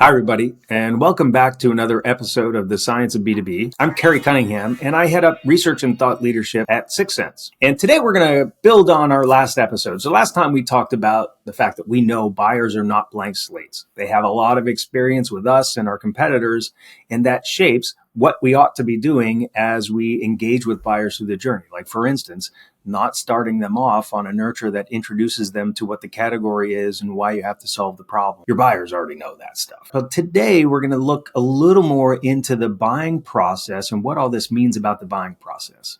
Hi, everybody, and welcome back to another episode of the Science of B2B. I'm Kerry Cunningham, and I head up research and thought leadership at 6 Sense. And today we're going to build on our last episode. So last time we talked about the fact that we know buyers are not blank slates. They have a lot of experience with us and our competitors, and that shapes what we ought to be doing as we engage with buyers through the journey. Like, for instance, not starting them off on a nurture that introduces them to what the category is and why you have to solve the problem. Your buyers already know that stuff. But today we're going to look a little more into the buying process and what all this means about the buying process.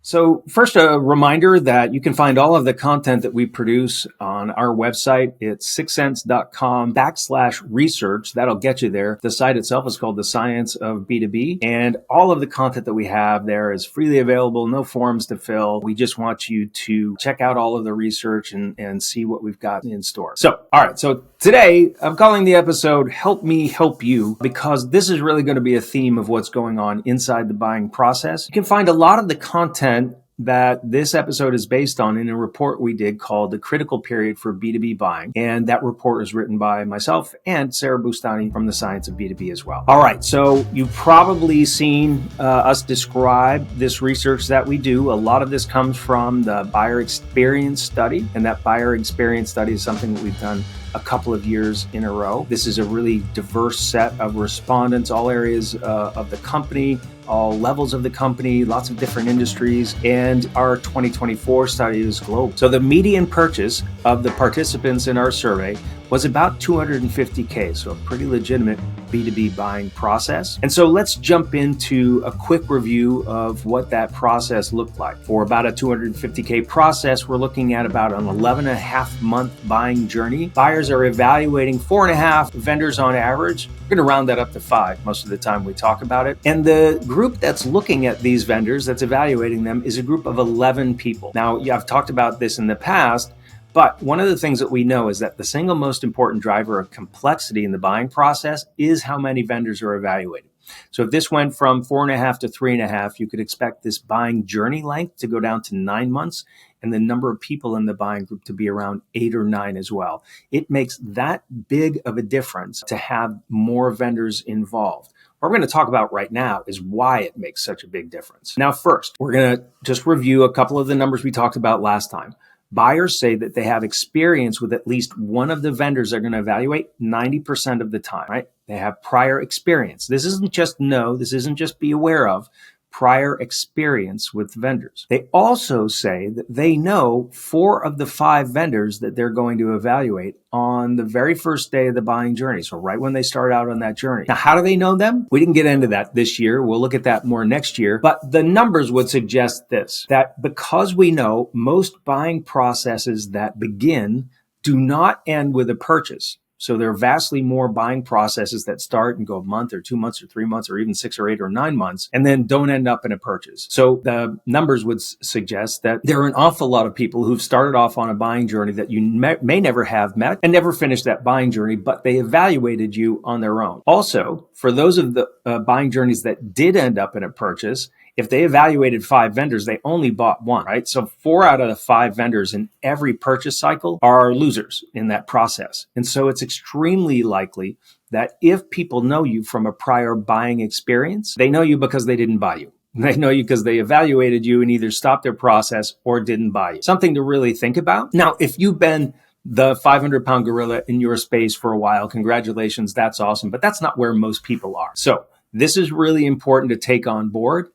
So first, a reminder that you can find all of the content that we produce on our website. It's sixsense.com/research. That'll get you there. The site itself is called the Science of B2B. And all of the content that we have there is freely available, no forms to fill. We just want you to check out all of the research and see what we've got in store. So, all right. So today I'm calling the episode Help Me Help You, because this is really going to be a theme of what's going on inside the buying process. You can find a lot of the content that this episode is based on in a report we did called The Critical Period for B2B Buying. And that report was written by myself and Sarah Bustani from the Science of B2B as well. All right, so you've probably seen us describe this research that we do. A lot of this comes from the buyer experience study, and that buyer experience study is something that we've done a couple of years in a row. This is a really diverse set of respondents, all areas of the company, all levels of the company, lots of different industries, and our 2024 study is global. So the median purchase of the participants in our survey was about $250K, so a pretty legitimate B2B buying process. And so let's jump into a quick review of what that process looked like. For about a $250K process, we're looking at about an 11.5-month buying journey. Buyers are evaluating 4.5 vendors on average. We're going to round that up to 5 most of the time we talk about it. And the group that's looking at these vendors, that's evaluating them, is a group of 11 people. Now, I've talked about this in the past, but one of the things that we know is that the single most important driver of complexity in the buying process is how many vendors are evaluated. So if this went from 4.5 to 3.5, you could expect this buying journey length to go down to 9 months and the number of people in the buying group to be around 8 or 9 as well. It makes that big of a difference to have more vendors involved. What we're going to talk about right now is why it makes such a big difference. Now, first, we're going to just review a couple of the numbers we talked about last time. Buyers say that they have experience with at least one of the vendors they're going to evaluate 90% of the time, right? They have prior experience. This isn't just know, this isn't just be aware of, prior experience with vendors. They also say that they know 4 of the 5 vendors that they're going to evaluate on the very first day of the buying journey. So right when they start out on that journey. Now, how do they know them? We didn't get into that this year. We'll look at that more next year. But the numbers would suggest this, that because we know most buying processes that begin do not end with a purchase. So there are vastly more buying processes that start and go a month or 2 months or 3 months or even 6 or 8 or 9 months and then don't end up in a purchase. So the numbers would suggest that there are an awful lot of people who've started off on a buying journey that you may never have met and never finished that buying journey, but they evaluated you on their own. Also, for those of the buying journeys that did end up in a purchase, if they evaluated 5 vendors, they only bought 1, right? So 4 out of the 5 vendors in every purchase cycle are losers in that process. And so it's extremely likely that if people know you from a prior buying experience, they know you because they didn't buy you. They know you because they evaluated you and either stopped their process or didn't buy you. Something to really think about. Now, if you've been the 500-pound gorilla in your space for a while, congratulations, that's awesome. But that's not where most people are. So this is really important to take on board.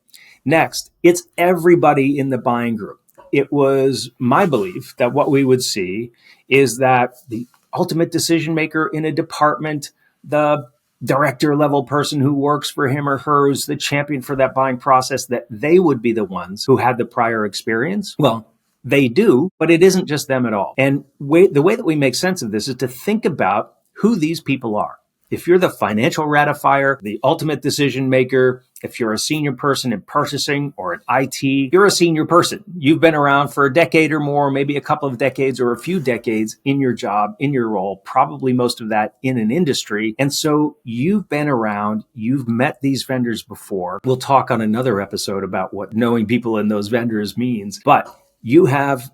Next, it's everybody in the buying group. It was my belief that what we would see is that the ultimate decision maker in a department, the director level person who works for him or her, who's the champion for that buying process, that they would be the ones who had the prior experience. Well, they do, but it isn't just them at all. And the way that we make sense of this is to think about who these people are. If you're the financial ratifier, the ultimate decision maker, if you're a senior person in purchasing or in IT, you're a senior person. You've been around for a decade or more, maybe a couple of decades or a few decades in your job, in your role, probably most of that in an industry. And so you've been around, you've met these vendors before. We'll talk on another episode about what knowing people in those vendors means, but you have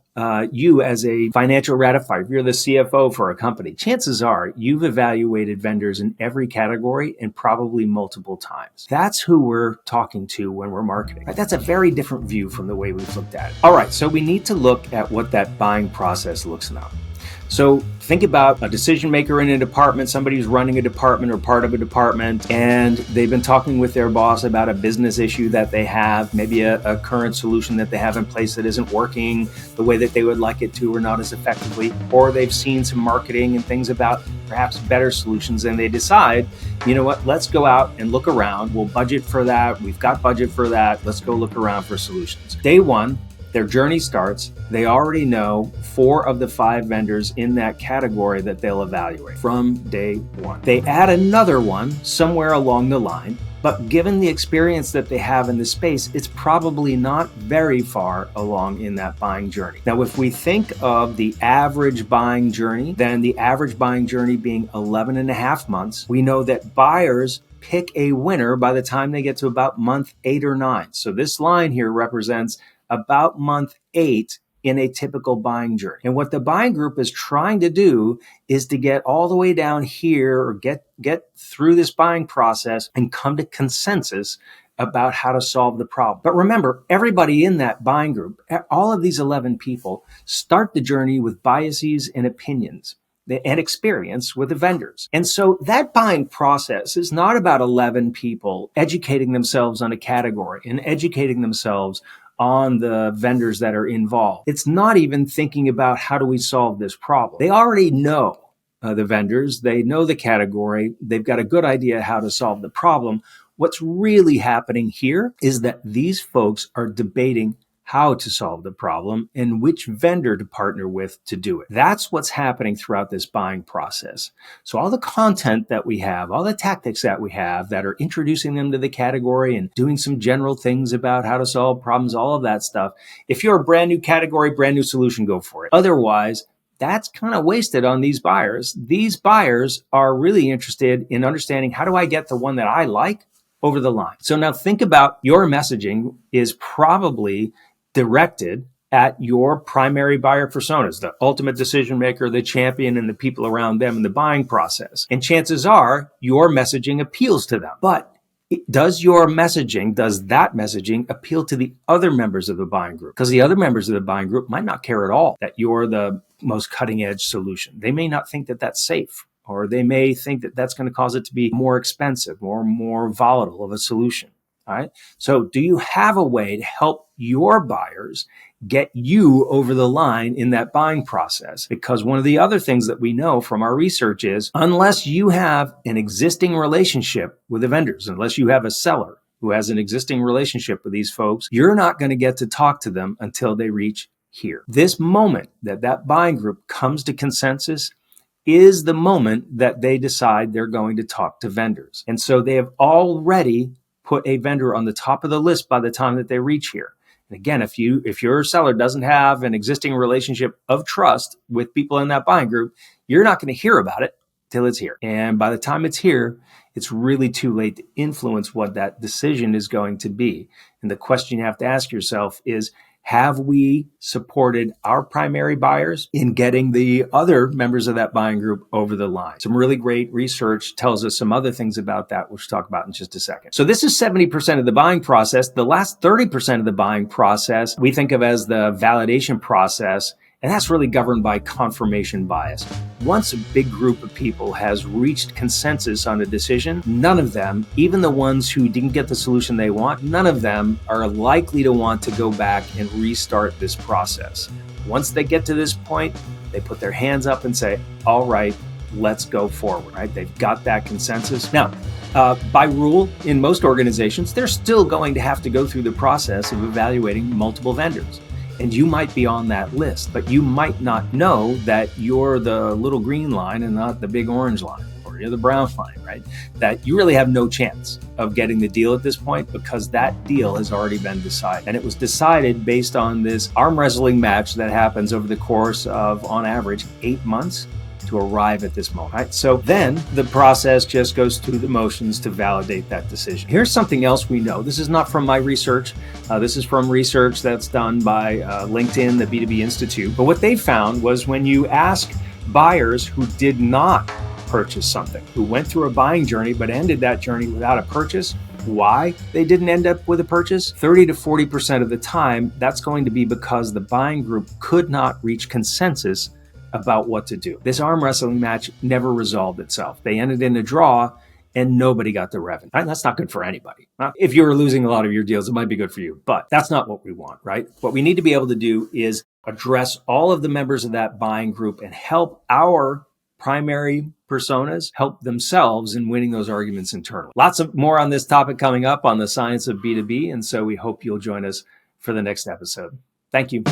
you as a financial ratifier, if you're the CFO for a company, chances are you've evaluated vendors in every category and probably multiple times. That's who we're talking to when we're marketing. Right? That's a very different view from the way we've looked at it. All right, so we need to look at what that buying process looks like. So think about a decision maker in a department, somebody who's running a department or part of a department, and they've been talking with their boss about a business issue that they have, maybe a current solution that they have in place that isn't working the way that they would like it to or not as effectively, or they've seen some marketing and things about perhaps better solutions, and they decide, you know what, let's go out and look around. We'll budget for that. We've got budget for that. Let's go look around for solutions. Day one, their journey starts. They already know 4 of the 5 vendors in that category that they'll evaluate from day one. They add another one somewhere along the line, but given the experience that they have in the space, it's probably not very far along in that buying journey. Now, if we think of the average buying journey, then the average buying journey being 11 and a half months, we know that buyers pick a winner by the time they get to about month 8 or 9. So this line here represents about month 8 in a typical buying journey. And what the buying group is trying to do is to get all the way down here or get through this buying process and come to consensus about how to solve the problem. But remember, everybody in that buying group, all of these 11 people, start the journey with biases and opinions and experience with the vendors. And so that buying process is not about 11 people educating themselves on a category and educating themselves on the vendors that are involved. It's not even thinking about how do we solve this problem. They already know the vendors. They know the category. They've got a good idea how to solve the problem. What's really happening here is that these folks are debating how to solve the problem and which vendor to partner with to do it. That's what's happening throughout this buying process. So all the content that we have, all the tactics that we have that are introducing them to the category and doing some general things about how to solve problems, all of that stuff. If you're a brand new category, brand new solution, go for it. Otherwise, that's kind of wasted on these buyers. These buyers are really interested in understanding, how do I get the one that I like over the line? So now think about your messaging is probably directed at your primary buyer personas, the ultimate decision maker, the champion, and the people around them in the buying process. And chances are your messaging appeals to them. But does that messaging appeal to the other members of the buying group? Because the other members of the buying group might not care at all that you're the most cutting edge solution. They may not think that that's safe, or they may think that that's going to cause it to be more expensive or more volatile of a solution. All right. So do you have a way to help your buyers get you over the line in that buying process? Because one of the other things that we know from our research is, unless you have an existing relationship with the vendors, unless you have a seller who has an existing relationship with these folks, you're not going to get to talk to them until they reach here. This moment that buying group comes to consensus is the moment that they decide they're going to talk to vendors. And so they have already put a vendor on the top of the list by the time that they reach here. And again, if your seller doesn't have an existing relationship of trust with people in that buying group, you're not going to hear about it till it's here. And by the time it's here, it's really too late to influence what that decision is going to be. And the question you have to ask yourself is, have we supported our primary buyers in getting the other members of that buying group over the line? Some really great research tells us some other things about that, which we'll talk about in just a second. So this is 70% of the buying process. The last 30% of the buying process we think of as the validation process, and that's really governed by confirmation bias. Once a big group of people has reached consensus on a decision, none of them, even the ones who didn't get the solution they want, none of them are likely to want to go back and restart this process. Once they get to this point, they put their hands up and say, all right, let's go forward, right? They've got that consensus. Now, by rule, in most organizations, they're still going to have to go through the process of evaluating multiple vendors. And you might be on that list, but you might not know that you're the little green line and not the big orange line, or you're the brown line, right? That you really have no chance of getting the deal at this point because that deal has already been decided. And it was decided based on this arm wrestling match that happens over the course of, on average, 8 months. to arrive at this moment, right? So then the process just goes through the motions to validate that decision. Here's something else we know. This is not from my research. This is from research that's done by LinkedIn, the B2B Institute. But what they found was when you ask buyers who did not purchase something, who went through a buying journey but ended that journey without a purchase, why they didn't end up with a purchase, 30 to 40% of the time, that's going to be because the buying group could not reach consensus about what to do. This arm wrestling match never resolved itself. They ended in a draw and nobody got the revenue. Right? That's not good for anybody. If you're losing a lot of your deals, it might be good for you, but that's not what we want, right? What we need to be able to do is address all of the members of that buying group and help our primary personas help themselves in winning those arguments internally. Lots of more on this topic coming up on the Science of B2B. And so we hope you'll join us for the next episode. Thank you.